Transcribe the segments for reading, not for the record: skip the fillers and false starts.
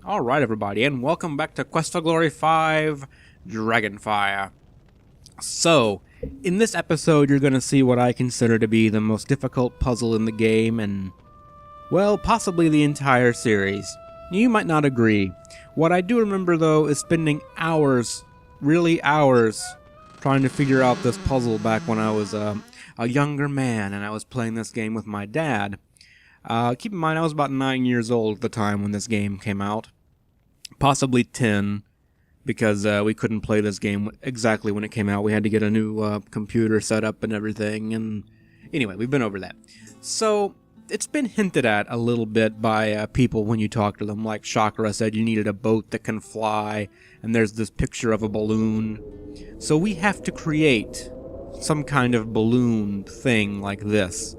Alright everybody, and welcome back to Quest for Glory 5 Dragonfire. So, in this episode you're going to see what I consider to be the most difficult puzzle in the game and, well, possibly the entire series. You might not agree. What I do remember though is spending hours, really hours, trying to figure out this puzzle back when I was a younger man and I was playing this game with my dad. Keep in mind I was about 9 years old at the time when this game came out. Possibly 10, because we couldn't play this game exactly when it came out. We had to get a new computer set up and everything, and anyway, we've been over that. So, it's been hinted at a little bit by people when you talk to them, like Chakra said you needed a boat that can fly, and there's this picture of a balloon. So we have to create some kind of balloon thing like this.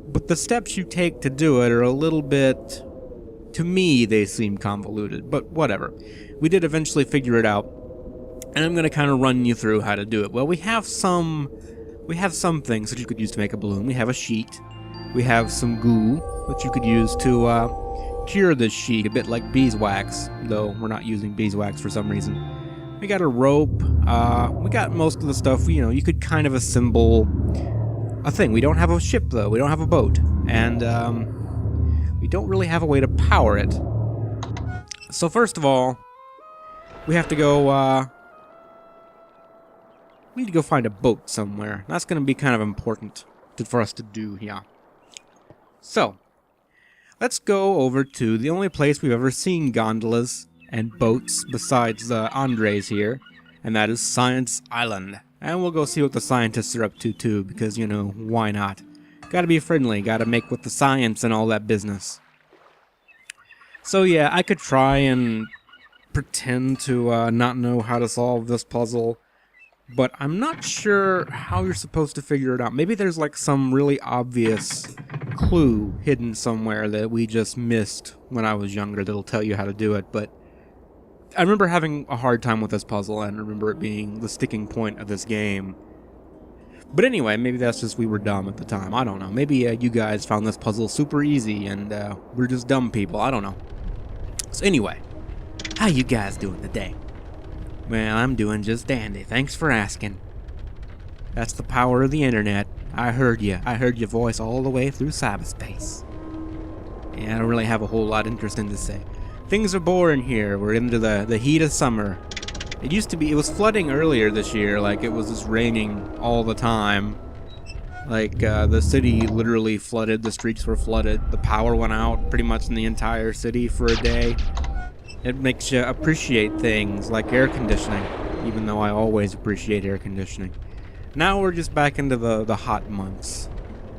But the steps you take to do it are a little bit... To me, they seem convoluted, but whatever. We did eventually figure it out, and I'm going to kind of run you through how to do it. Well, we have some things that you could use to make a balloon. We have a sheet. We have some goo that you could use to cure this sheet, a bit like beeswax, though we're not using beeswax for some reason. We got a rope. We got most of the stuff. You know, you could kind of assemble a thing. We don't have a ship, though. We don't have a boat, and we don't really have a way to power it. So first of all, we have to go, we need to go find a boat somewhere. That's going to be kind of important for us to do here. So, let's go over to the only place we've ever seen gondolas and boats besides Andre's here, and that is Science Island. And we'll go see what the scientists are up to too, because, you know, why not? Gotta be friendly, gotta make with the science and all that business. So yeah, I could try and pretend to not know how to solve this puzzle, but I'm not sure how you're supposed to figure it out. Maybe there's like some really obvious clue hidden somewhere that we just missed when I was younger that'll tell you how to do it, but I remember having a hard time with this puzzle and I remember it being the sticking point of this game. But anyway, maybe that's just we were dumb at the time. I don't know. Maybe you guys found this puzzle super easy and we're just dumb people. I don't know. So anyway, how you guys doing today? Well, I'm doing just dandy. Thanks for asking. That's the power of the internet. I heard you. I heard your voice all the way through cyberspace. Yeah, I don't really have a whole lot interesting to say. Things are boring here. We're into the heat of summer. It was flooding earlier this year, like it was just raining all the time. Like, the city literally flooded, the streets were flooded, the power went out pretty much in the entire city for a day. It makes you appreciate things like air conditioning, even though I always appreciate air conditioning. Now we're just back into the hot months.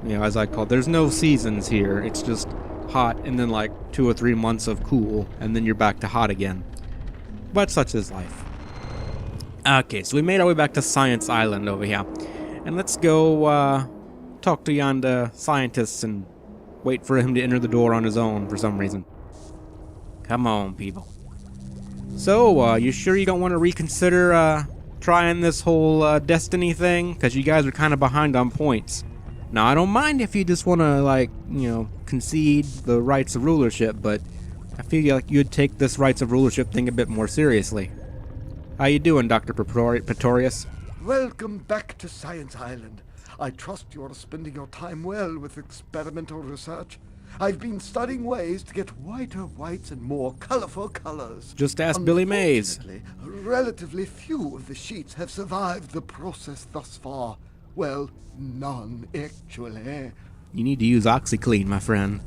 You know, as I call it, there's no seasons here, it's just hot and then like 2 or 3 months of cool, and then you're back to hot again. But such is life. Okay, so we made our way back to Science Island over here. And let's go talk to yonder scientists and wait for him to enter the door on his own for some reason. Come on, people. So, you sure you don't want to reconsider trying this whole destiny thing? Because you guys are kind of behind on points. Now, I don't mind if you just want to, like, you know, concede the rights of rulership, but I feel like you'd take this rights of rulership thing a bit more seriously. How you doing, Dr. Pretorius? Welcome back to Science Island. I trust you are spending your time well with experimental research. I've been studying ways to get whiter whites and more colorful colors. Just ask Billy Mays. Relatively few of the sheets have survived the process thus far. Well, none, actually. You need to use OxyClean, my friend.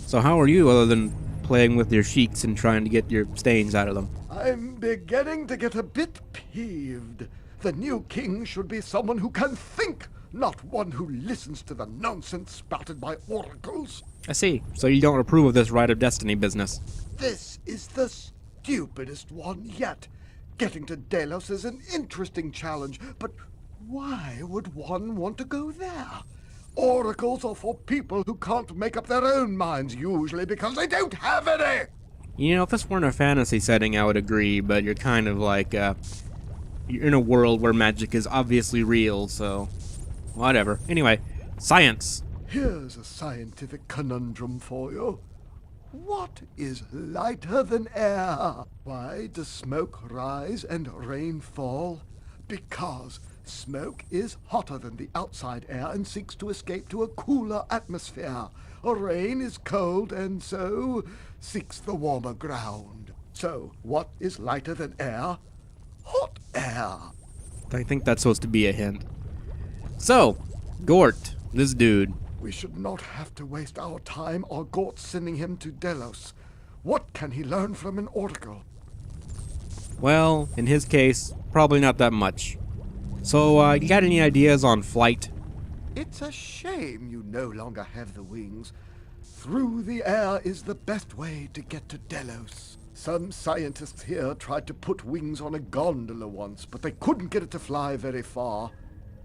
So how are you, other than playing with your sheets and trying to get your stains out of them? I'm beginning to get a bit peeved. The new king should be someone who can think, not one who listens to the nonsense spouted by oracles. I see. So you don't approve of this Right of Destiny business. This is the stupidest one yet. Getting to Delos is an interesting challenge, but why would one want to go there? Oracles are for people who can't make up their own minds, usually because they don't have any! You know, if this weren't a fantasy setting, I would agree, but you're kind of like, you're in a world where magic is obviously real, so whatever. Anyway, science. Here's a scientific conundrum for you. What is lighter than air? Why does smoke rise and rain fall? Because smoke is hotter than the outside air and seeks to escape to a cooler atmosphere. Rain is cold and so seeks the warmer ground. So, what is lighter than air? Hot air. I think that's supposed to be a hint. So, Gort, this dude. We should not have to waste our time or Gort sending him to Delos. What can he learn from an oracle? Well, in his case, probably not that much. So, you got any ideas on flight? It's a shame you no longer have the wings. Through the air is the best way to get to Delos. Some scientists here tried to put wings on a gondola once, but they couldn't get it to fly very far.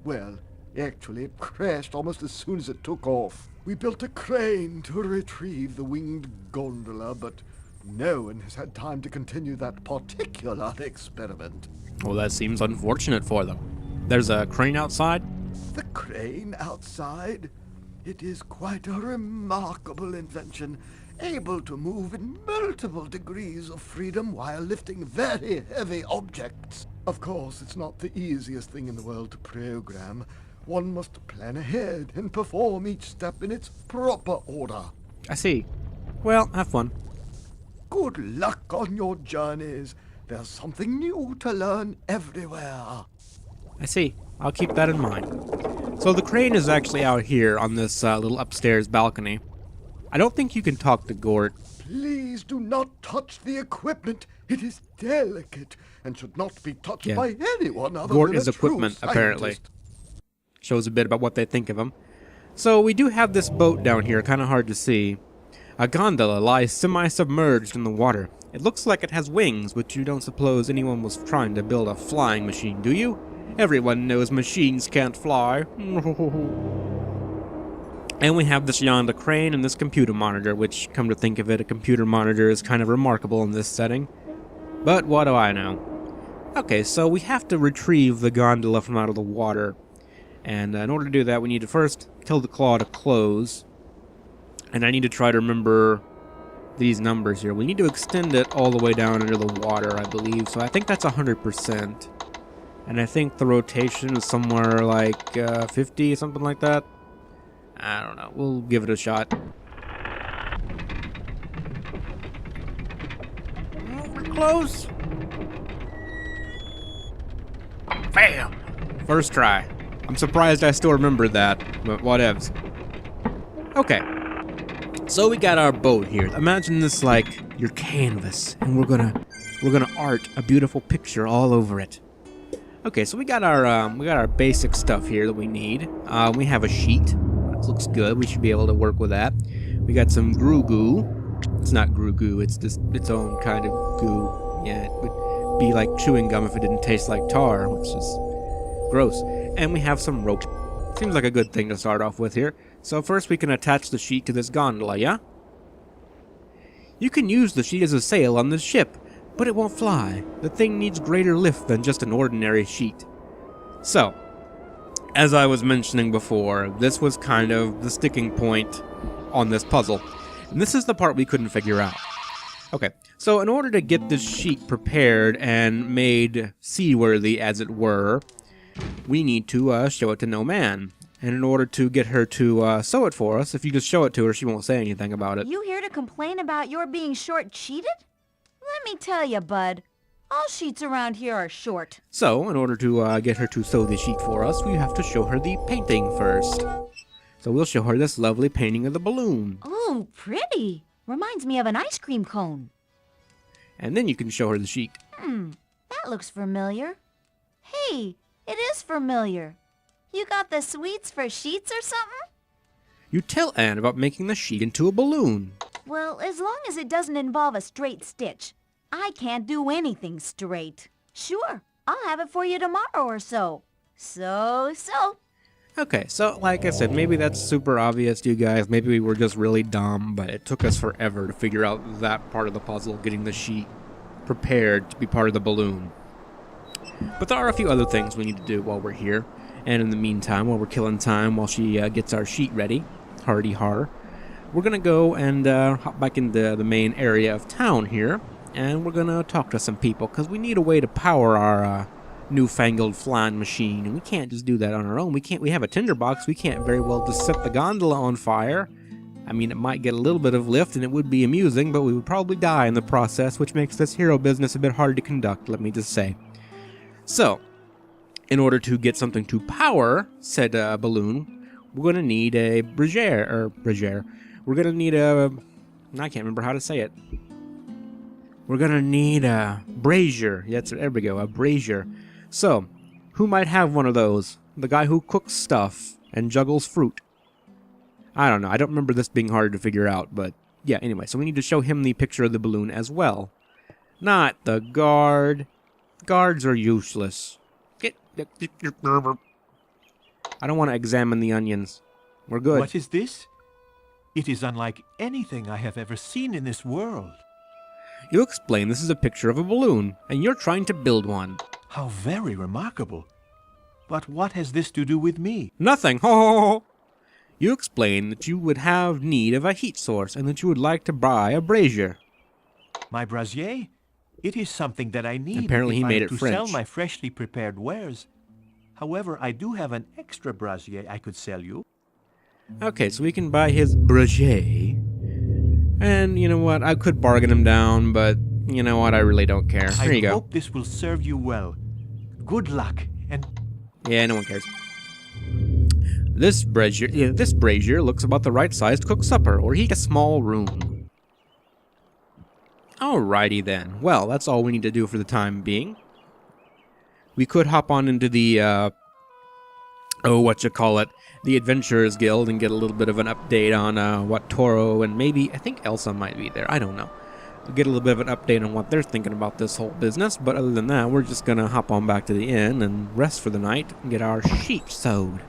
Well, actually, it crashed almost as soon as it took off. We built a crane to retrieve the winged gondola, but no one has had time to continue that particular experiment. Well, that seems unfortunate for them. There's a crane outside? The crane outside? It is quite a remarkable invention, able to move in multiple degrees of freedom while lifting very heavy objects. Of course, it's not the easiest thing in the world to program. One must plan ahead and perform each step in its proper order. I see. Well, have fun. Good luck on your journeys. There's something new to learn everywhere. I see. I'll keep that in mind. So the crane is actually out here on this little upstairs balcony. I don't think you can talk to Gort. Please do not touch the equipment. It is delicate and should not be touched Yeah. by anyone other Gort than is a true equipment, apparently. scientist. Shows a bit about what they think of him. So we do have this boat down here, kind of hard to see. A gondola lies semi-submerged in the water. It looks like it has wings, but you don't suppose anyone was trying to build a flying machine, do you? Everyone knows machines can't fly. And we have this Yonda crane and this computer monitor, which, come to think of it, a computer monitor is kind of remarkable in this setting. But what do I know? Okay, so we have to retrieve the gondola from out of the water. And in order to do that, we need to first kill the claw to close. And I need to try to remember these numbers here. We need to extend it all the way down into the water, I believe. So I think that's 100%. And I think the rotation is somewhere like 50, something like that. I don't know. We'll give it a shot. Oh, we're close. Bam! First try. I'm surprised I still remember that, but whatevs. Okay. So we got our boat here. Imagine this like your canvas, and we're gonna art a beautiful picture all over it. Okay, so we got our basic stuff here that we need. We have a sheet. It looks good. We should be able to work with that. We got some goo. It's not goo. It's just its own kind of goo. Yeah, it would be like chewing gum if it didn't taste like tar, which is gross. And we have some rope. Seems like a good thing to start off with here. So first we can attach the sheet to this gondola, yeah? You can use the sheet as a sail on this ship, but it won't fly. The thing needs greater lift than just an ordinary sheet. So, as I was mentioning before, this was kind of the sticking point on this puzzle. And this is the part we couldn't figure out. Okay, so in order to get this sheet prepared and made seaworthy, as it were, we need to show it to No Man. And in order to get her to sew it for us, if you just show it to her, she won't say anything about it. You here to complain about your being short-cheated? Let me tell you, bud. All sheets around here are short. So, in order to get her to sew the sheet for us, we have to show her the painting first. So we'll show her this lovely painting of the balloon. Ooh, pretty. Reminds me of an ice cream cone. And then you can show her the sheet. That looks familiar. Hey, it is familiar. You got the sweets for sheets or something? You tell Anne about making the sheet into a balloon. Well, as long as it doesn't involve a straight stitch. I can't do anything straight. Sure, I'll have it for you tomorrow or so. So. Okay, so like I said, maybe that's super obvious to you guys. Maybe we were just really dumb, but it took us forever to figure out that part of the puzzle, getting the sheet prepared to be part of the balloon. But there are a few other things we need to do while we're here. And in the meantime, while we're killing time while she gets our sheet ready, hardy har, we're gonna go and hop back into the main area of town here, and we're gonna talk to some people, because we need a way to power our newfangled flying machine, and we can't just do that on our own. We have a tinderbox. We can't very well just set the gondola on fire. I mean, it might get a little bit of lift, and it would be amusing, but we would probably die in the process, which makes this hero business a bit hard to conduct, let me just say. So, in order to get something to power said balloon, we're going to need a brazier. We're going to need a... I can't remember how to say it. We're going to need a brazier. Yes, there we go, a brazier. So, who might have one of those? The guy who cooks stuff and juggles fruit. I don't know. I don't remember this being hard to figure out, but yeah, anyway. So we need to show him the picture of the balloon as well. Not the guard. Guards are useless. I don't want to examine the onions. We're good. What is this? It is unlike anything I have ever seen in this world. You explain this is a picture of a balloon, and you're trying to build one. How very remarkable. But what has this to do with me? Nothing. Ho ho ho. You explain that you would have need of a heat source, and that you would like to buy a brazier. My brazier? It is something that I need Apparently he made it to French. sell my freshly prepared wares. However, I do have an extra brazier I could sell you. Okay, so we can buy his brazier. And you know what? I could bargain him down, but you know what? I really don't care. Here you I go. hope this will serve you well. Good luck, and... Yeah, no one cares. This brazier looks about the right size to cook supper, or heat a small room. Alrighty then. Well, that's all we need to do for the time being. We could hop on into the, the Adventurers Guild and get a little bit of an update on what Toro and maybe, I think Elsa might be there, I don't know. We'll get a little bit of an update on what they're thinking about this whole business, but other than that, we're just gonna hop on back to the inn and rest for the night and get our sheep sewed.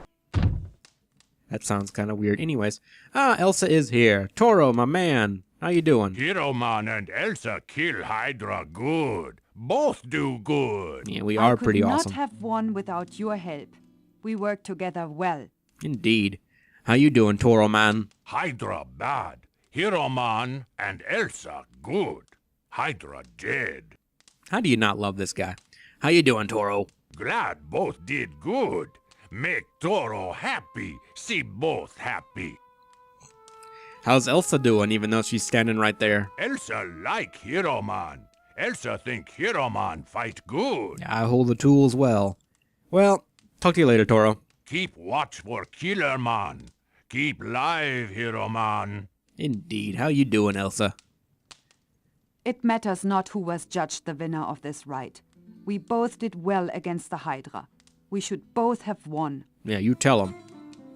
That sounds kind of weird. Anyways, Elsa is here. Toro, my man, how you doing? Hiroman and Elsa kill Hydra good. Both do good. Yeah, we are pretty awesome. I could not have won without your help. We work together well. Indeed. How you doing, Toro man? Hydra bad. Hiroman and Elsa good. Hydra dead. How do you not love this guy? How you doing, Toro? Glad both did good. Make Toro happy. See both happy. How's Elsa doing, even though she's standing right there? Elsa like Hiroman. Elsa think Hiroman fight good. I hold the tools well. Well, talk to you later, Toro. Keep watch for Killer Man. Keep live, Hiroman. Indeed. How you doing, Elsa? It matters not who was judged the winner of this fight. We both did well against the Hydra. We should both have won. Yeah, you tell him.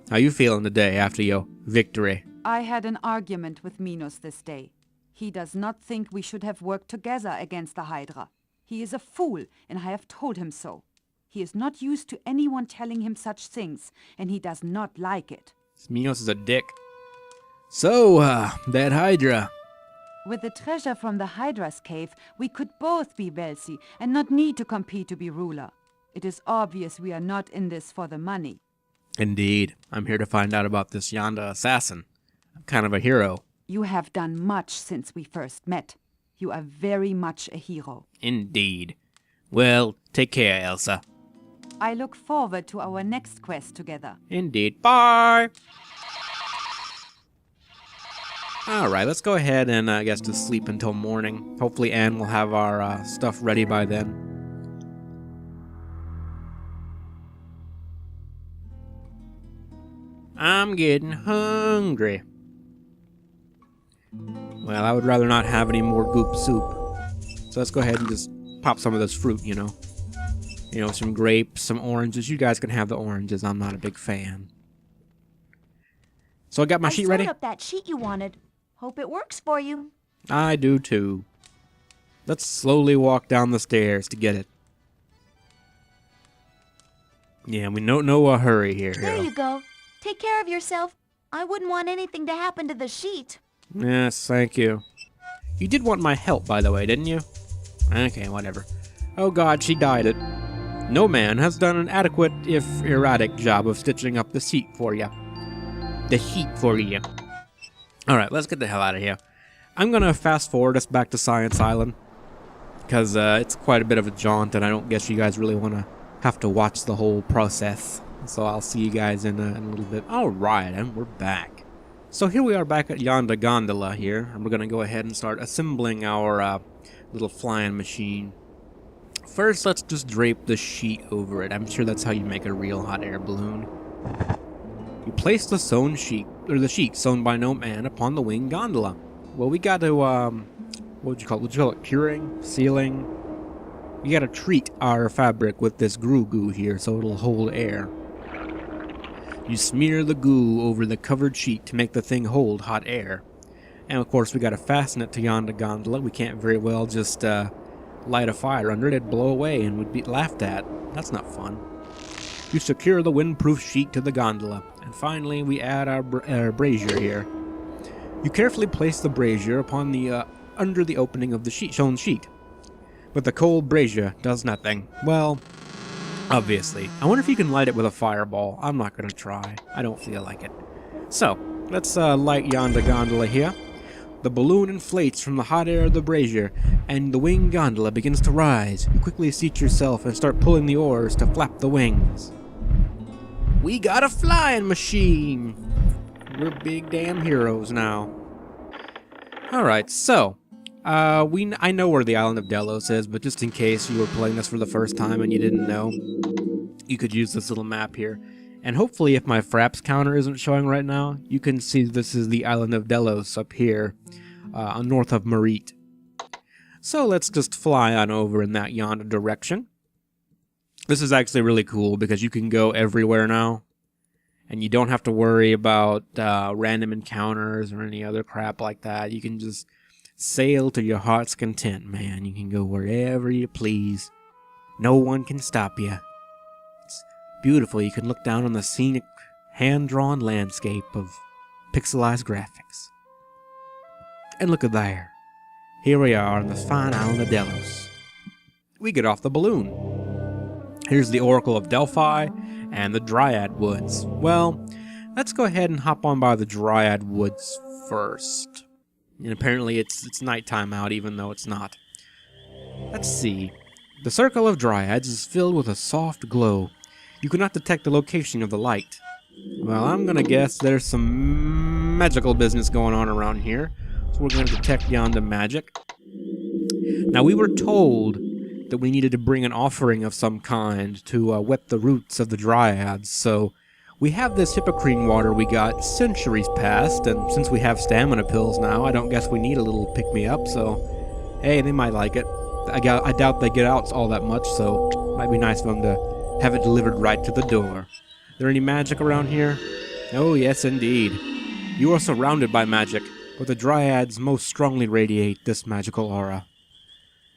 How you feeling today after your victory? I had an argument with Minos this day. He does not think we should have worked together against the Hydra. He is a fool, and I have told him so. He is not used to anyone telling him such things, and he does not like it. Minos is a dick. So, that Hydra. With the treasure from the Hydra's cave, we could both be wealthy and not need to compete to be ruler. It is obvious we are not in this for the money. Indeed. I'm here to find out about this yonder assassin. I'm kind of a hero. You have done much since we first met. You are very much a hero. Indeed. Well, take care, Elsa. I look forward to our next quest together. Indeed. Bye! Alright, let's go ahead and I guess just sleep until morning. Hopefully Anne will have our stuff ready by then. I'm getting hungry. Well, I would rather not have any more goop soup. So let's go ahead and just pop some of this fruit, you know. You know, some grapes, some oranges. You guys can have the oranges. I'm not a big fan. So I got my sheet ready? I sewed up that sheet you wanted. Hope it works for you. I do too. Let's slowly walk down the stairs to get it. Yeah, we no hurry here. There you go. Take care of yourself. I wouldn't want anything to happen to the sheet. Yes, thank you. You did want my help, by the way, didn't you? Okay, whatever. Oh god, she dyed it. No man has done an adequate, if erratic, job of stitching up the sheet for you. The sheet for you. Alright, let's get the hell out of here. I'm gonna fast forward us back to Science Island, because it's quite a bit of a jaunt, and I don't guess you guys really want to have to watch the whole process. So I'll see you guys in a little bit. Alright, and we're back. So here we are back at yonder gondola here, and we're gonna go ahead and start assembling our little flying machine. First, let's just drape the sheet over it. I'm sure that's how you make a real hot air balloon. You place the sewn sheet, or the sheet sewn by no man, upon the wing gondola. Well, we got to, what would you call it? Would you call it curing? Sealing? We got to treat our fabric with this goo here so it'll hold air. You smear the goo over the covered sheet to make the thing hold hot air. And of course, we got to fasten it to yonder gondola. We can't very well just light a fire under it. It'd blow away and we'd be laughed at. That's not fun. You secure the windproof sheet to the gondola. And finally, we add our brazier here. You carefully place the brazier upon the under the opening of the sewn sheet. But the cold brazier does nothing. Well, obviously. I wonder if you can light it with a fireball. I'm not going to try. I don't feel like it. So, let's light yonder gondola here. The balloon inflates from the hot air of the brazier, and the wing gondola begins to rise. You quickly seat yourself and start pulling the oars to flap the wings. We got a flying machine! We're big damn heroes now. Alright, so, I know where the island of Delos is, but just in case you were playing this for the first time and you didn't know, you could use this little map here. And hopefully if my fraps counter isn't showing right now, you can see this is the island of Delos up here, north of Marit. So let's just fly on over in that yonder direction. This is actually really cool because you can go everywhere now. And you don't have to worry about random encounters or any other crap like that. You can just sail to your heart's content, man. You can go wherever you please. No one can stop you. It's beautiful. You can look down on the scenic, hand-drawn landscape of pixelized graphics. And look at there. Here we are on the fine island of Delos. We get off the balloon. Here's the Oracle of Delphi and the Dryad Woods. Well, let's go ahead and hop on by the Dryad Woods first. And apparently it's nighttime out, even though it's not. Let's see. The Circle of Dryads is filled with a soft glow. You cannot detect the location of the light. Well, I'm gonna guess there's some magical business going on around here. So we're gonna detect yonder magic. Now, we were told that we needed to bring an offering of some kind to wet the roots of the dryads, so we have this hippocrene water we got centuries past, and since we have stamina pills now, I don't guess we need a little pick-me-up, so hey, they might like it. I doubt they get out all that much, so it might be nice for them to have it delivered right to the door. There any magic around here? Oh, yes, indeed. You are surrounded by magic, but the dryads most strongly radiate this magical aura.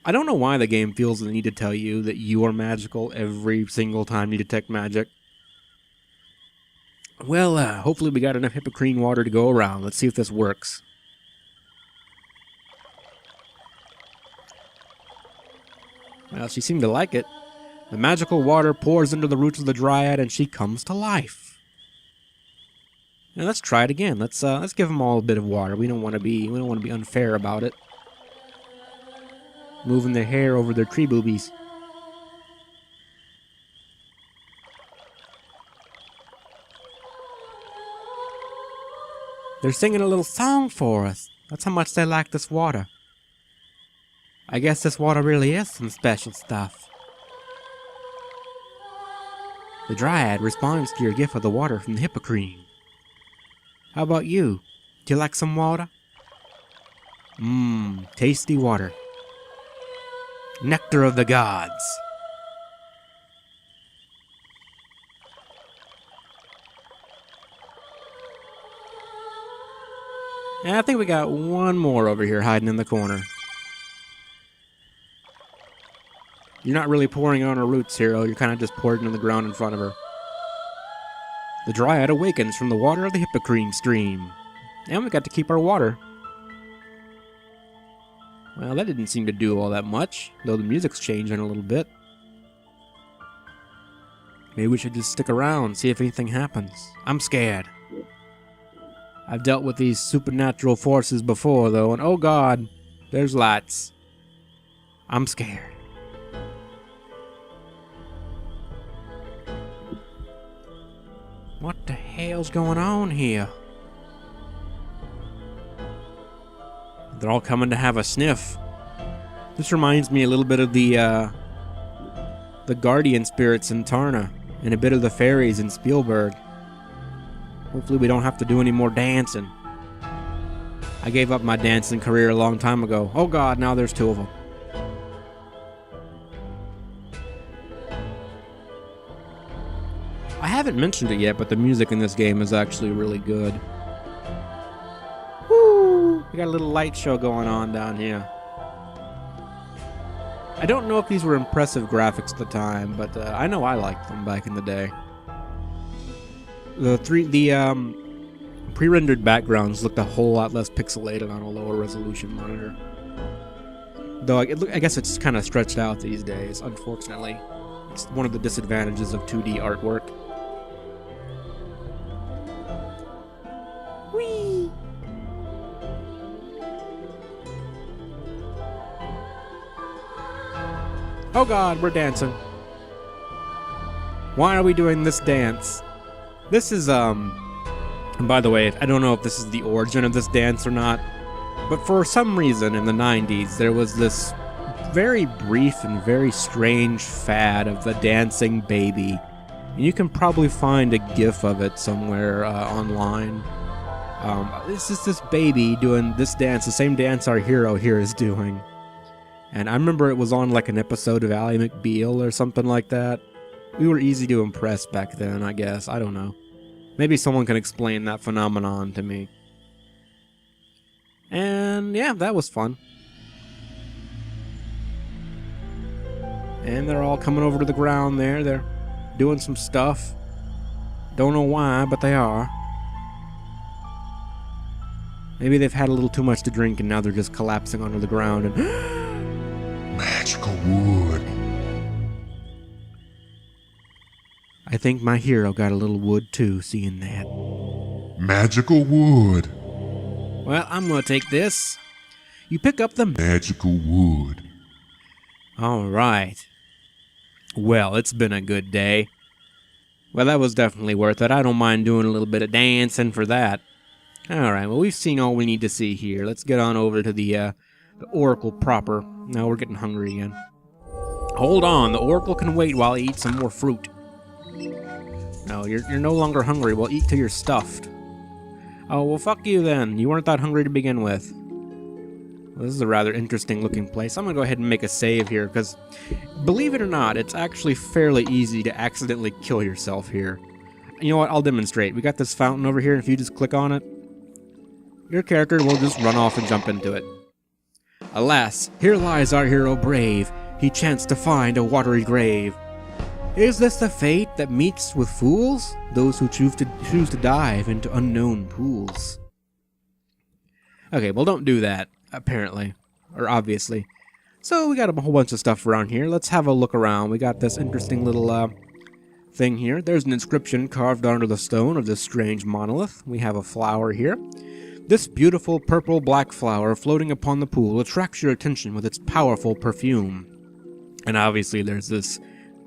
I don't know why the game feels the need to tell you that you are magical every single time you detect magic. Well, hopefully we got enough hippocrene water to go around. Let's see if this works. Well, she seemed to like it. The magical water pours into the roots of the dryad and she comes to life. Now let's try it again. Let's give them all a bit of water. We don't want to be unfair about it. Moving their hair over their tree boobies. They're singing a little song for us. That's how much they like this water. I guess this water really is some special stuff. The dryad responds to your gift of the water from the hippocrene. How about you? Do you like some water? Mmm, tasty water. Nectar of the gods. And I think we got one more over here hiding in the corner. You're not really pouring on her roots, hero. You're kind of just pouring on the ground in front of her. The dryad awakens from the water of the hippocrene stream. And we got to keep our water. Well, that didn't seem to do all that much, though the music's changing a little bit. Maybe we should just stick around, see if anything happens. I'm scared. I've dealt with these supernatural forces before, though, and oh god, there's lights. I'm scared. What the hell's going on here? They're all coming to have a sniff. This reminds me a little bit of the guardian spirits in Tarna, and a bit of the fairies in Spielberg. Hopefully we don't have to do any more dancing. I gave up my dancing career a long time ago. Oh god, now there's two of them. I haven't mentioned it yet, but the music in this game is actually really good. Woo! We got a little light show going on down here. I don't know if these were impressive graphics at the time, but I know I liked them back in the day. The pre-rendered backgrounds looked a whole lot less pixelated on a lower resolution monitor. Though I guess it's kind of stretched out these days, unfortunately. It's one of the disadvantages of 2D artwork. Whee! Oh god, we're dancing. Why are we doing this dance? This is, and by the way, I don't know if this is the origin of this dance or not, but for some reason in the 90s, there was this very brief and very strange fad of the dancing baby. And you can probably find a gif of it somewhere online. This is this baby doing this dance, the same dance our hero here is doing. And I remember it was on like an episode of Ally McBeal or something like that. We were easy to impress back then, I guess. I don't know. Maybe someone can explain that phenomenon to me. And yeah, that was fun. And they're all coming over to the ground there. They're doing some stuff. Don't know why, but they are. Maybe they've had a little too much to drink and now they're just collapsing onto the ground and... Magical wood. I think my hero got a little wood too, seeing that. Magical wood. Well, I'm gonna take this. You pick up the Magical wood. Alright. Well, it's been a good day. Well, that was definitely worth it. I don't mind doing a little bit of dancing for that. Alright, well, we've seen all we need to see here. Let's get on over to the Oracle proper. Now we're getting hungry again. Hold on, the Oracle can wait while I eat some more fruit. No, you're no longer hungry. Well, eat till you're stuffed. Oh, well, fuck you then. You weren't that hungry to begin with. Well, this is a rather interesting looking place. I'm gonna go ahead and make a save here, because believe it or not, it's actually fairly easy to accidentally kill yourself here. You know what? I'll demonstrate. We got this fountain over here, and if you just click on it, your character will just run off and jump into it. Alas, here lies our hero brave. He chanced to find a watery grave. Is this the fate that meets with fools? Those who choose to dive into unknown pools. Okay, well, don't do that, apparently. Or obviously. So we got a whole bunch of stuff around here. Let's have a look around. We got this interesting little thing here. There's an inscription carved onto the stone of this strange monolith. We have a flower here. This beautiful purple-black flower floating upon the pool attracts your attention with its powerful perfume. And obviously there's this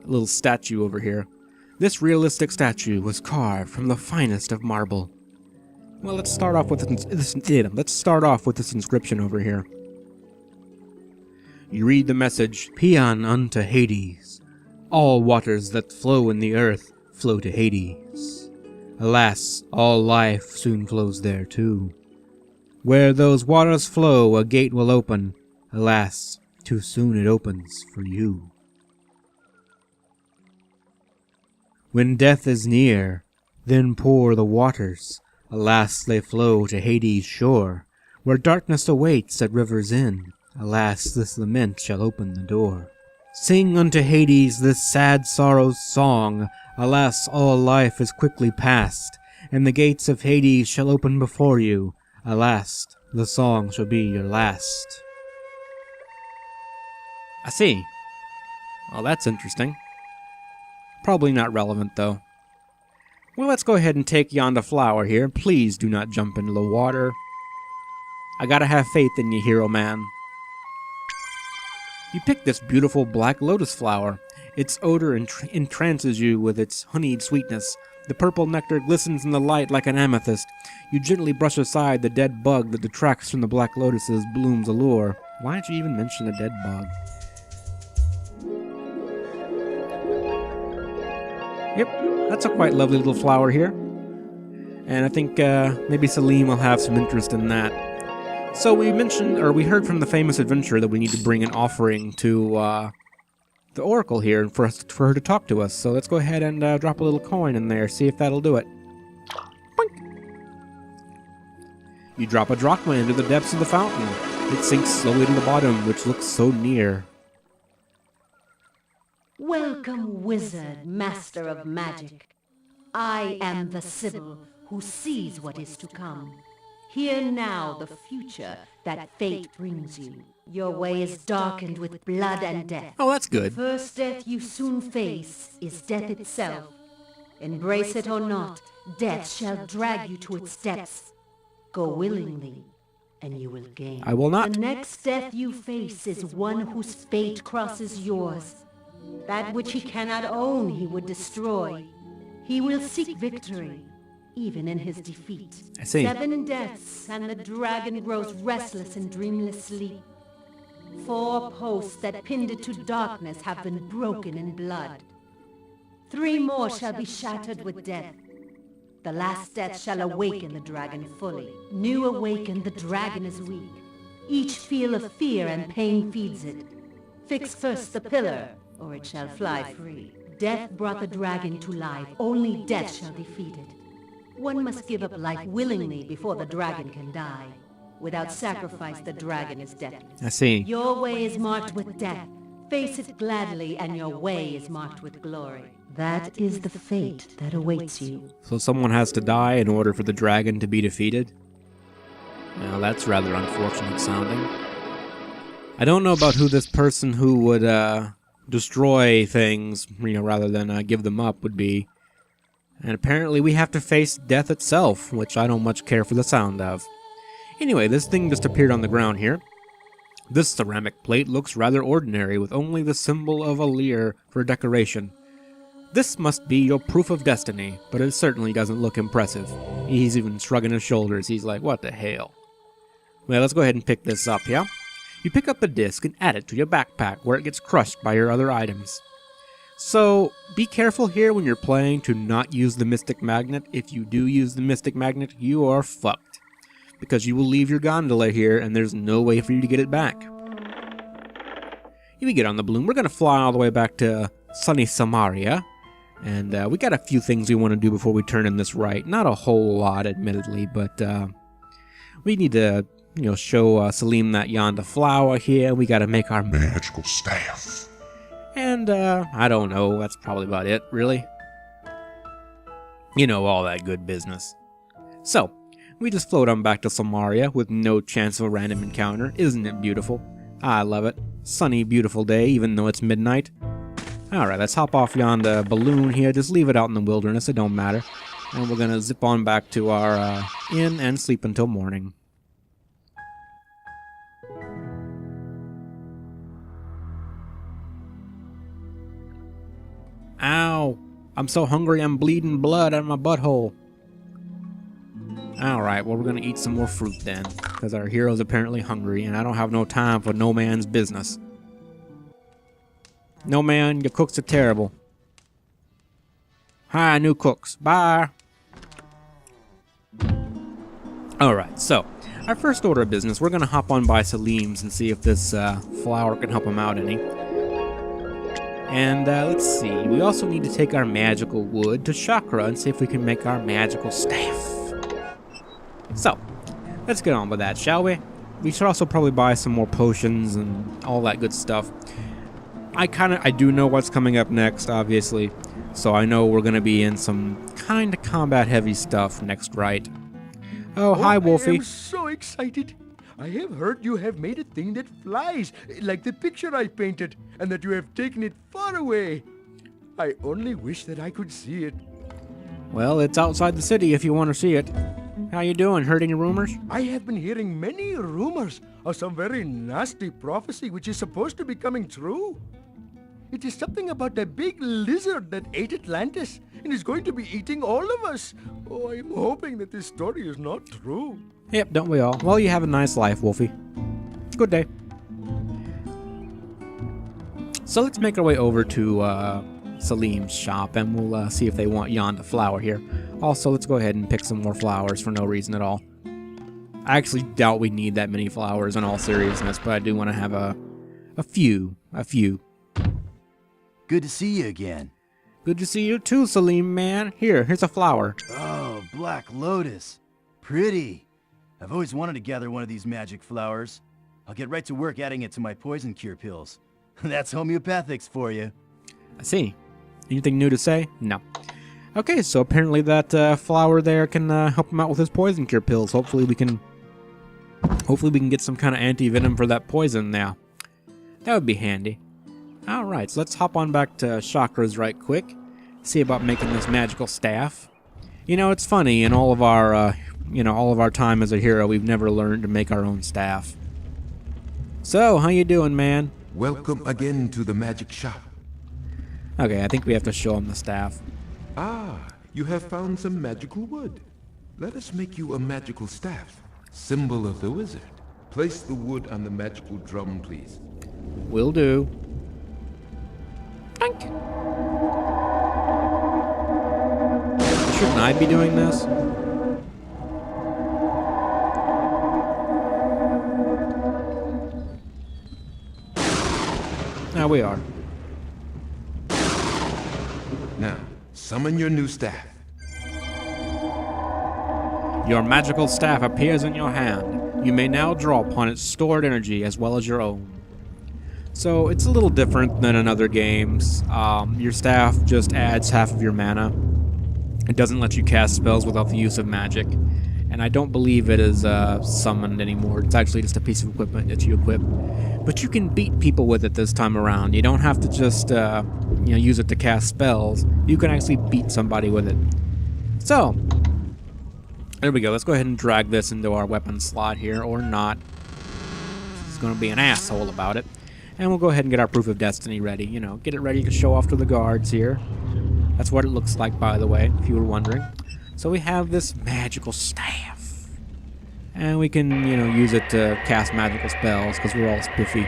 little statue over here. This realistic statue was carved from the finest of marble. Well, let's start off with this inscription over here. You read the message, Paean unto Hades. All waters that flow in the earth flow to Hades. Alas, all life soon flows there too. Where those waters flow, a gate will open. Alas, too soon it opens for you. When death is near, then pour the waters. Alas, they flow to Hades' shore. Where darkness awaits at river's end. Alas, this lament shall open the door. Sing unto Hades this sad sorrow's song. Alas, all life is quickly past, and the gates of Hades shall open before you. Alas, the song shall be your last. I see. Well, that's interesting. Probably not relevant, though. Well, let's go ahead and take yonder flower here. Please do not jump into the water. I gotta have faith in you, hero man. You pick this beautiful black lotus flower. Its odor entrances you with its honeyed sweetness. The purple nectar glistens in the light like an amethyst. You gently brush aside the dead bug that detracts from the black lotus's bloom's allure. Why did you even mention a dead bug? Yep, that's a quite lovely little flower here. And I think maybe Salim will have some interest in that. So we heard from the famous adventurer that we need to bring an offering to the oracle here for her to talk to us. So let's go ahead and drop a little coin in there, see if that'll do it. Boink. You drop a drachma into the depths of the fountain. It sinks slowly to the bottom, which looks so near. Welcome, wizard, master of magic. I am the Sibyl, who sees what is to come. Hear now the future that fate brings you. Your way is darkened with blood and death. Oh, that's good. The first death you soon face is death itself. Embrace it or not, death shall drag you to its depths. Go willingly, and you will gain. I will not. The next death you face is one whose fate crosses yours. That which he cannot own, he would destroy. He will seek victory, even in his defeat. I see. 7 deaths, and the dragon grows restless in dreamless sleep. 4 posts that pinned it to darkness have been broken in blood. 3 more shall be shattered with death. The last death shall awaken the dragon fully. New awakened, the dragon is weak. Each feel of fear and pain feeds it. Fix first the pillar, or it shall fly free. Death brought the dragon to life. Only death shall defeat it. One must give up life willingly before the dragon can die. Without sacrifice, the dragon is deathless. I see. Your way is marked with death. Face it gladly, and your way is marked with glory. That is the fate that awaits you. So someone has to die in order for the dragon to be defeated? Well, that's rather unfortunate sounding. I don't know about who this person who would destroy things, rather than give them up would be. And apparently we have to face death itself, which I don't much care for the sound of. Anyway, this thing just appeared on the ground here. This ceramic plate looks rather ordinary, with only the symbol of a lyre for decoration. This must be your proof of destiny, but it certainly doesn't look impressive. He's even shrugging his shoulders. He's like, what the hell? Well, let's go ahead and pick this up, yeah? You pick up the disc and add it to your backpack, where it gets crushed by your other items. So, be careful here when you're playing to not use the Mystic Magnet. If you do use the Mystic Magnet, you are fucked. Because you will leave your gondola here, and there's no way for you to get it back. If we get on the balloon, we're going to fly all the way back to sunny Samaria. And we got a few things we want to do before we turn in this right. Not a whole lot, admittedly, but we need to, show Salim that yonder flower here. We got to make our Magical staff. And I don't know, that's probably about it, really. All that good business. So, we just float on back to Samaria with no chance of a random encounter. Isn't it beautiful? I love it. Sunny, beautiful day, even though it's midnight. Alright, let's hop off yonder balloon here. Just leave it out in the wilderness, it don't matter. And we're gonna zip on back to our inn and sleep until morning. Ow! I'm so hungry I'm bleeding blood out of my butthole. Alright, well we're gonna eat some more fruit then, because our hero's apparently hungry and I don't have no time for no man's business. No man, your cooks are terrible. Hi, new cooks. Bye! Alright, so, our first order of business, we're gonna hop on by Salim's and see if this flower can help him out any. And let's see, we also need to take our magical wood to Chakra and see if we can make our magical staff. So, let's get on with that, shall we? We should also probably buy some more potions and all that good stuff. I do know what's coming up next, obviously. So I know we're going to be in some kind of combat-heavy stuff next, right? Oh, hi, Wolfie. I am so excited. I have heard you have made a thing that flies, like the picture I painted, and that you have taken it far away. I only wish that I could see it. Well, it's outside the city if you want to see it. How you doing? Heard any rumors? I have been hearing many rumors of some very nasty prophecy which is supposed to be coming true. It is something about a big lizard that ate Atlantis and is going to be eating all of us. Oh, I'm hoping that this story is not true. Yep, don't we all? Well, you have a nice life, Wolfie. Good day. So let's make our way over to Salim's shop, and we'll see if they want Jan to flower here. Also, let's go ahead and pick some more flowers for no reason at all. I actually doubt we need that many flowers in all seriousness, but I do want to have a few. Good to see you again. Good to see you too, Salim, man. Here's a flower. Oh, Black Lotus. Pretty. I've always wanted to gather one of these magic flowers. I'll get right to work adding it to my poison cure pills. That's homeopathics for you. I see. Anything new to say? No. Okay, so apparently that flower there can help him out with his poison cure pills. Hopefully we can get some kind of anti-venom for that poison now. That would be handy. Alright, so let's hop on back to chakras right quick. See about making this magical staff. You know, it's funny, in all of our time as a hero, we've never learned to make our own staff. So, how you doing, man? Welcome again to the magic shop. Okay, I think we have to show him the staff. Ah, you have found some magical wood. Let us make you a magical staff, symbol of the wizard. Place the wood on the magical drum, please. Will do. Doink. Shouldn't I be doing this? Now we are. Now, summon your new staff. Your magical staff appears in your hand. You may now draw upon its stored energy as well as your own. So it's a little different than in other games. Your staff just adds half of your mana. It doesn't let you cast spells without the use of magic. And I don't believe it is summoned anymore. It's actually just a piece of equipment that you equip. But you can beat people with it this time around. You don't have to just use it to cast spells. You can actually beat somebody with it. So, there we go. Let's go ahead and drag this into our weapon slot here, or not. He's going to be an asshole about it. And we'll go ahead and get our Proof of Destiny ready. You know, get it ready to show off to the guards here. That's what it looks like, by the way, if you were wondering. So we have this magical staff. And we can, use it to cast magical spells, because we're all spiffy.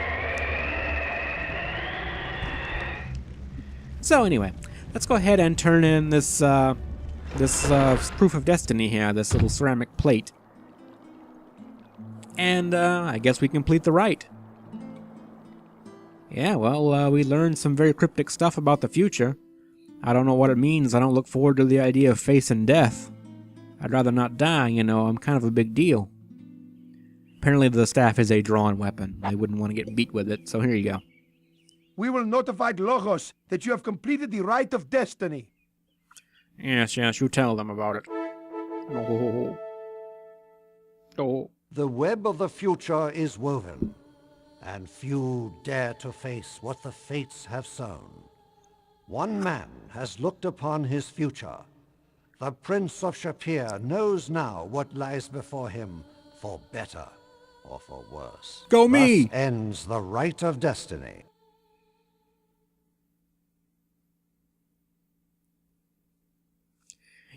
So anyway, let's go ahead and turn in this Proof of Destiny here, this little ceramic plate. And I guess we complete the rite. Yeah, well, we learned some very cryptic stuff about the future. I don't know what it means. I don't look forward to the idea of facing death. I'd rather not die, I'm kind of a big deal. Apparently the staff is a drawn weapon. They wouldn't want to get beat with it, so here you go. We will notify Logos that you have completed the Rite of Destiny. Yes, you tell them about it. Oh. The web of the future is woven, and few dare to face what the fates have sown. One man has looked upon his future. The Prince of Shapir knows now what lies before him, for better or for worse. Go me! Thus ends the Rite of Destiny.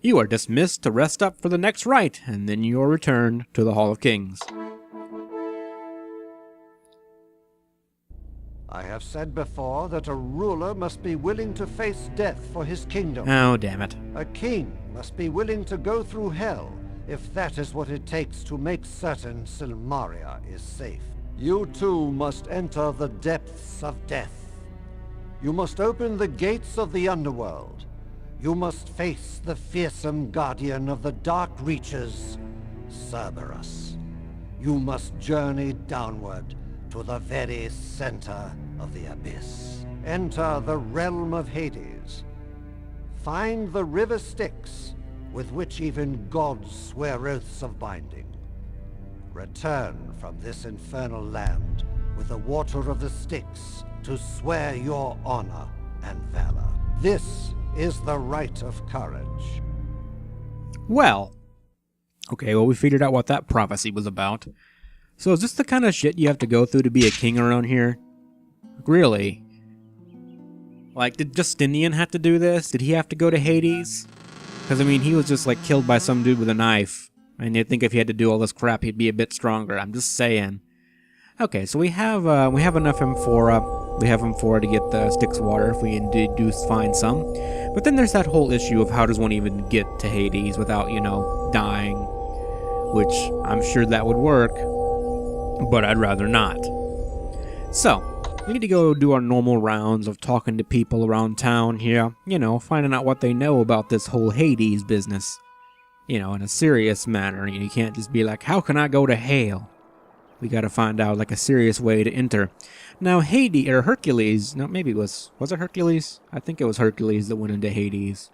You are dismissed to rest up for the next rite, and then you are returned to the Hall of Kings. I have said before that a ruler must be willing to face death for his kingdom. Oh, damn it. A king must be willing to go through hell if that is what it takes to make certain Silmaria is safe. You too must enter the depths of death. You must open the gates of the underworld. You must face the fearsome guardian of the dark reaches, Cerberus. You must journey downward to the very center of the abyss. Enter the realm of Hades. Find the river Styx, with which even gods swear oaths of binding. Return from this infernal land with the water of the Styx to swear your honor and valor. This is the rite of courage. Well, okay, well, we figured out what that prophecy was about. So is this the kind of shit you have to go through to be a king around here? Really? Like, did Justinian have to do this? Did he have to go to Hades? Because, I mean, he was just, like, killed by some dude with a knife. And you'd think if he had to do all this crap, he'd be a bit stronger. I'm just saying. Okay, so we have enough amphora. We have amphora to get the Styx water if we indeed do find some. But then there's that whole issue of how does one even get to Hades without, you know, dying. Which, I'm sure that would work. But I'd rather not. So, we need to go do our normal rounds of talking to people around town here. You know, finding out what they know about this whole Hades business. You know, in a serious manner. You can't just be like, how can I go to hell? We gotta find out, like, a serious way to enter. Now, Hades, or Hercules, no, maybe it was it Hercules? I think it was Hercules that went into Hades.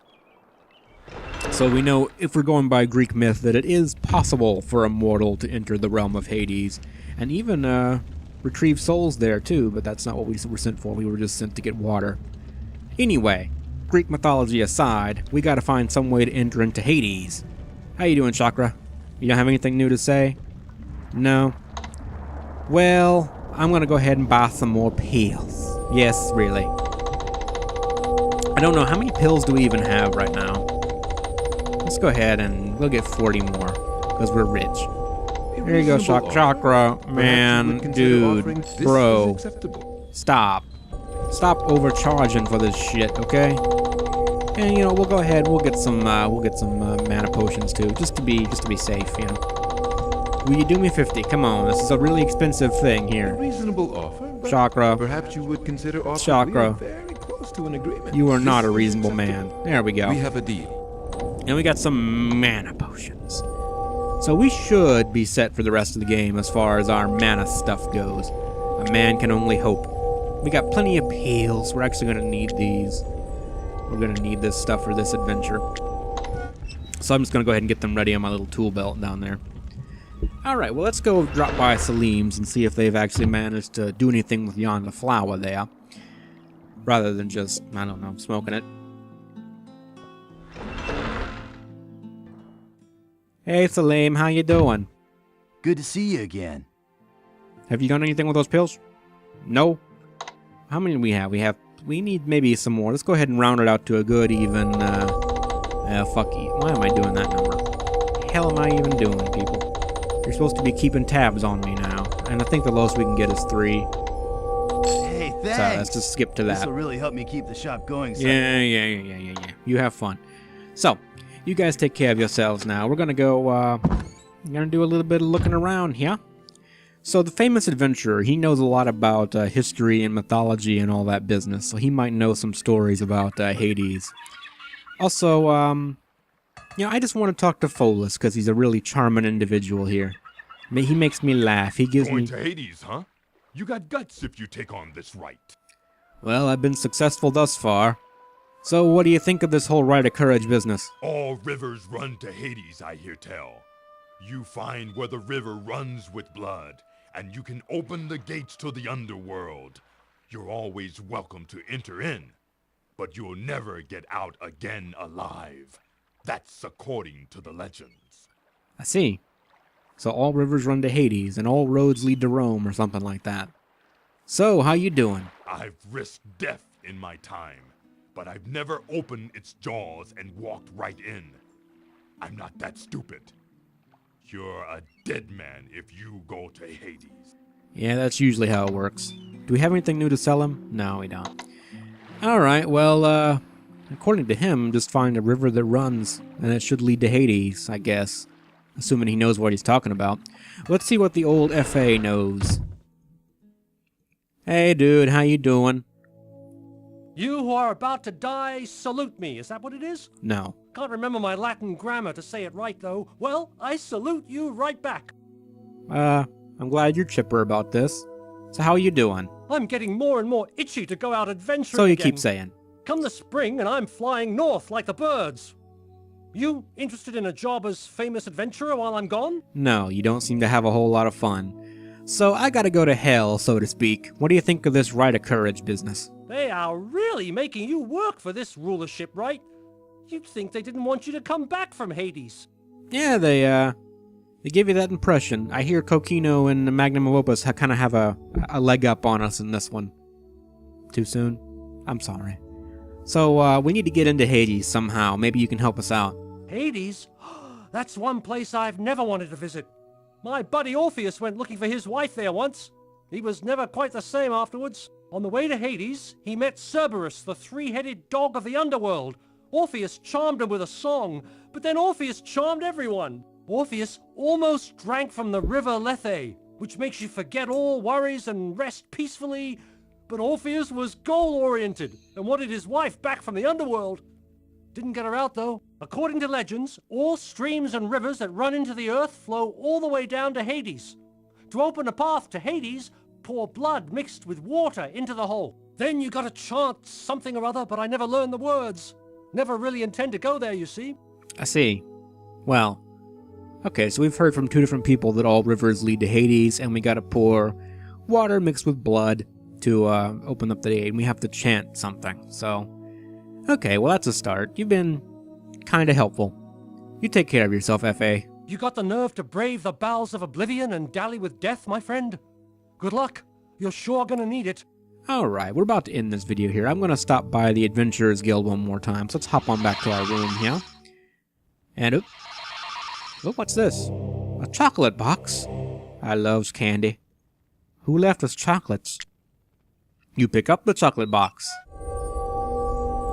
So we know, if we're going by Greek myth, that it is possible for a mortal to enter the realm of Hades. And even, retrieve souls there, too, but that's not what we were sent for. We were just sent to get water. Anyway, Greek mythology aside, we gotta find some way to enter into Hades. How you doing, Chakra? You don't have anything new to say? No? Well, I'm gonna go ahead and buy some more pills. Yes, really. I don't know, how many pills do we even have right now? Let's go ahead and we'll get 40 more, because we're rich. Here you go, Chakra. Man, dude, bro. Stop. Stop overcharging for this shit, okay? And, you know, we'll go ahead, we'll get some mana potions too, just to be safe, you know. Will you do me 50? Come on, this is a really expensive thing here. A reasonable offer, but Chakra. Perhaps you would consider offering. Chakra. We are very close to an agreement. You are not a reasonable man. There we go. We have a deal. And we got some mana potions. So we should be set for the rest of the game as far as our mana stuff goes. A man can only hope. We got plenty of pills. We're actually going to need these. We're going to need this stuff for this adventure. So I'm just going to go ahead and get them ready on my little tool belt down there. Alright, well, let's go drop by Salim's and see if they've actually managed to do anything with yonder flower there. Rather than just, I don't know, smoking it. Hey, Salim, how you doing? Good to see you again. Have you done anything with those pills? No? How many do we have? We need maybe some more. Let's go ahead and round it out to a good even, fuck you. Why am I doing that number? The hell am I even doing, people? You're supposed to be keeping tabs on me now. And I think the lowest we can get is 3. Hey, thanks. So let's just skip to that. This will really help me keep the shop going. Yeah. You have fun. So, you guys take care of yourselves now. We're gonna go, do a little bit of looking around here. So the famous adventurer, he knows a lot about history and mythology and all that business. So he might know some stories about Hades. Also, you know, I just want to talk to Pholus because he's a really charming individual here. He makes me laugh. He gives me... Going to Hades, huh? You got guts if you take on this rite. Well, I've been successful thus far. So what do you think of this whole rite of courage business? All rivers run to Hades, I hear tell. You find where the river runs with blood, and you can open the gates to the underworld. You're always welcome to enter in, but you'll never get out again alive. That's according to the legends. I see. So all rivers run to Hades, and all roads lead to Rome, or something like that. So, how you doing? I've risked death in my time, but I've never opened its jaws and walked right in. I'm not that stupid. You're a dead man if you go to Hades. Yeah, that's usually how it works. Do we have anything new to sell him? No, we don't. Alright, well, according to him, just find a river that runs, and it should lead to Hades, I guess. Assuming he knows what he's talking about. Let's see what the old FA knows. Hey, dude, how you doing? You who are about to die, salute me. Is that what it is? No. Can't remember my Latin grammar to say it right, though. Well, I salute you right back. I'm glad you're chipper about this. So how you doing? I'm getting more and more itchy to go out adventuring So you again. keep saying. Come the spring and I'm flying north like the birds. You interested in a job as famous adventurer while I'm gone? No, you don't seem to have a whole lot of fun. So I gotta go to hell, so to speak. What do you think of this rite of courage business? They are really making you work for this rulership, right? You'd think they didn't want you to come back from Hades. Yeah, they give you that impression. I hear Coquino and Magnum Opus kind of have a leg up on us in this one. Too soon? I'm sorry. So, we need to get into Hades somehow. Maybe you can help us out. Hades? That's one place I've never wanted to visit. My buddy Orpheus went looking for his wife there once. He was never quite the same afterwards. On the way to Hades, he met Cerberus, the three-headed dog of the underworld. Orpheus charmed him with a song, but then Orpheus charmed everyone. Orpheus almost drank from the river Lethe, which makes you forget all worries and rest peacefully. But Orpheus was goal-oriented and wanted his wife back from the underworld. Didn't get her out, though. According to legends, all streams and rivers that run into the earth flow all the way down to Hades. To open a path to Hades, pour blood mixed with water into the hole. Then you gotta chant something or other, but I never learned the words. Never really intend to go there, you see. I see. Well, okay, so we've heard from two different people that all rivers lead to Hades, and we gotta pour water mixed with blood to open up the gate, and we have to chant something. So, okay, well that's a start. You've been kinda helpful. You take care of yourself, F.A. You got the nerve to brave the bowels of oblivion and dally with death, my friend? Good luck. You're sure gonna need it. Alright, we're about to end this video here. I'm gonna stop by the Adventurers Guild one more time, so let's hop on back to our room here. And, what's this? A chocolate box? I loves candy. Who left us chocolates? You pick up the chocolate box.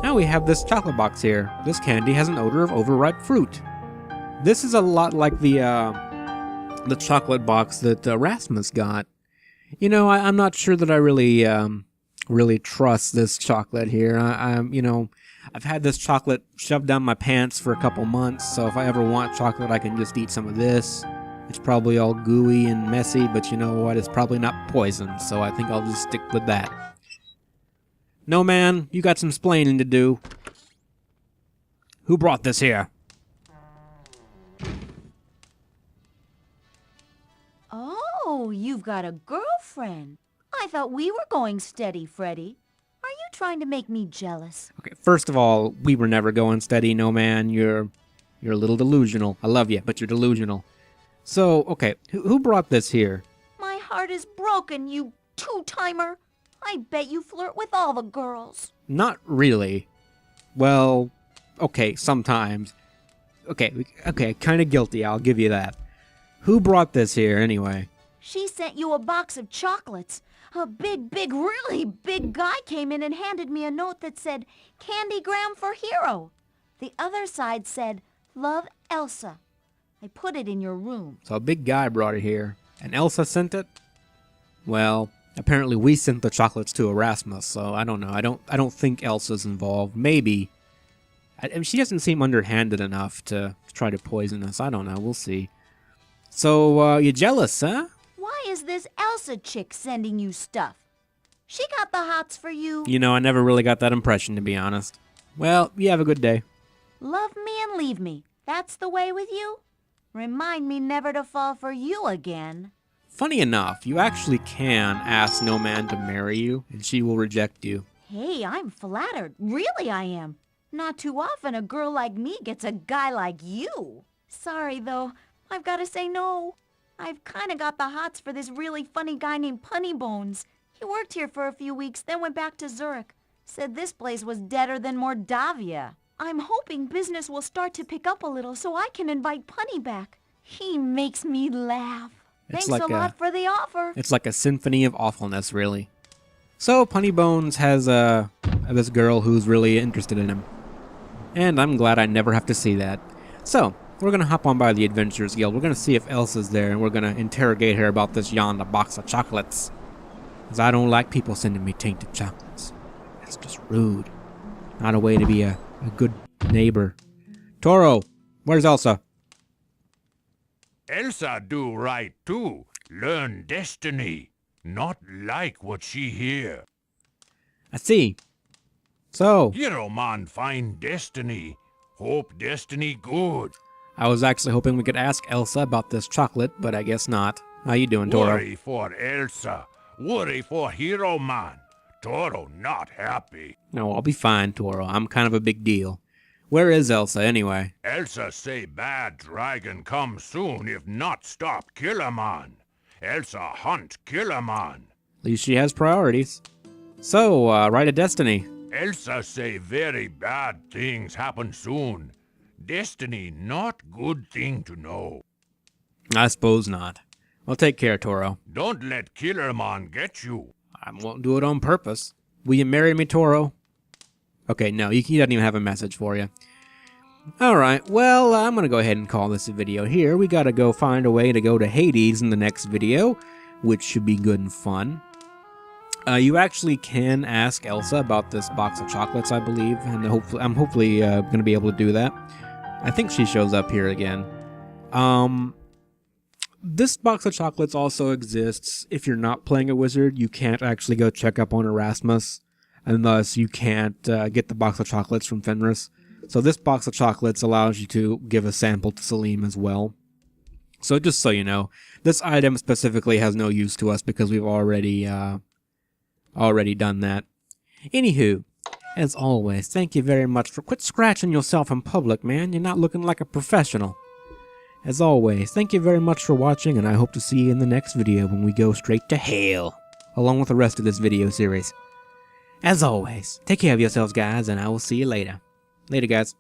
Now we have this chocolate box here. This candy has an odor of overripe fruit. This is a lot like the chocolate box that Rasmus got. You know, I'm not sure that I really trust this chocolate here. I've had this chocolate shoved down my pants for a couple months, so if I ever want chocolate, I can just eat some of this. It's probably all gooey and messy, but you know what? It's probably not poison, so I think I'll just stick with that. No, man, you got some splaining to do. Who brought this here? Oh, you've got a girlfriend. I thought we were going steady, Freddy. Are you trying to make me jealous? Okay, first of all, we were never going steady, no, man. You're a little delusional. I love you, but you're delusional. So, okay, who brought this here? My heart is broken, you two-timer. I bet you flirt with all the girls. Not really. Well, okay, sometimes. Okay, kind of guilty, I'll give you that. Who brought this here, anyway? She sent you a box of chocolates. A big, really big guy came in and handed me a note that said, Candygram for Hero. The other side said, Love, Elsa. I put it in your room. So a big guy brought it here, and Elsa sent it? Well, apparently we sent the chocolates to Erasmus, so I don't know. I don't think Elsa's involved. Maybe. She doesn't seem underhanded enough to try to poison us. I don't know. We'll see. So, you jealous, huh? Why is this Elsa chick sending you stuff? She got the hots for you. You know, I never really got that impression, to be honest. Well, you have a good day. Love me and leave me. That's the way with you? Remind me never to fall for you again. Funny enough, you actually can ask No Man to marry you, and she will reject you. Hey, I'm flattered. Really I am. Not too often a girl like me gets a guy like you. Sorry, though. I've got to say no. I've kind of got the hots for this really funny guy named Punny Bones. He worked here for a few weeks, then went back to Zurich. Said this place was deader than Mordavia. I'm hoping business will start to pick up a little so I can invite Punny back. He makes me laugh. Thanks a lot for the offer. It's like a symphony of awfulness, really. So, Punny Bones has this girl who's really interested in him. And I'm glad I never have to see that. So, we're going to hop on by the Adventurers Guild. We're going to see if Elsa's there, and we're going to interrogate her about this yonder box of chocolates. Because I don't like people sending me tainted chocolates. That's just rude. Not a way to be a good neighbor. Toro, where's Elsa? Elsa do right too. Learn destiny. Not like what she hear. I see. So, Hero man find destiny. Hope destiny good. I was actually hoping we could ask Elsa about this chocolate, but I guess not. How you doing, Toro? Worry for Elsa. Worry for Hero man. Toro not happy. No, I'll be fine, Toro. I'm kind of a big deal. Where is Elsa, anyway? Elsa say bad dragon come soon if not stop Killerman. Elsa hunt Killerman. At least she has priorities. So, Rite of Destiny. Elsa say very bad things happen soon. Destiny not good thing to know. I suppose not. Well, take care, Toro. Don't let Killerman get you. I won't do it on purpose. Will you marry me, Toro? Okay, no, he doesn't even have a message for you. Alright, well, I'm going to go ahead and call this a video here. We got to go find a way to go to Hades in the next video, which should be good and fun. You actually can ask Elsa about this box of chocolates, I believe, and I'm hopefully going to be able to do that. I think she shows up here again. This box of chocolates also exists if you're not playing a wizard. You can't actually go check up on Erasmus, and thus you can't get the box of chocolates from Fenris. So this box of chocolates allows you to give a sample to Salim as well. So just so you know, this item specifically has no use to us because we've already done that. Anywho, as always, thank you very much for quit scratching yourself in public, man. You're not looking like a professional. As always, thank you very much for watching, and I hope to see you in the next video when we go straight to hell, along with the rest of this video series. As always, take care of yourselves, guys, and I will see you later. Later, guys.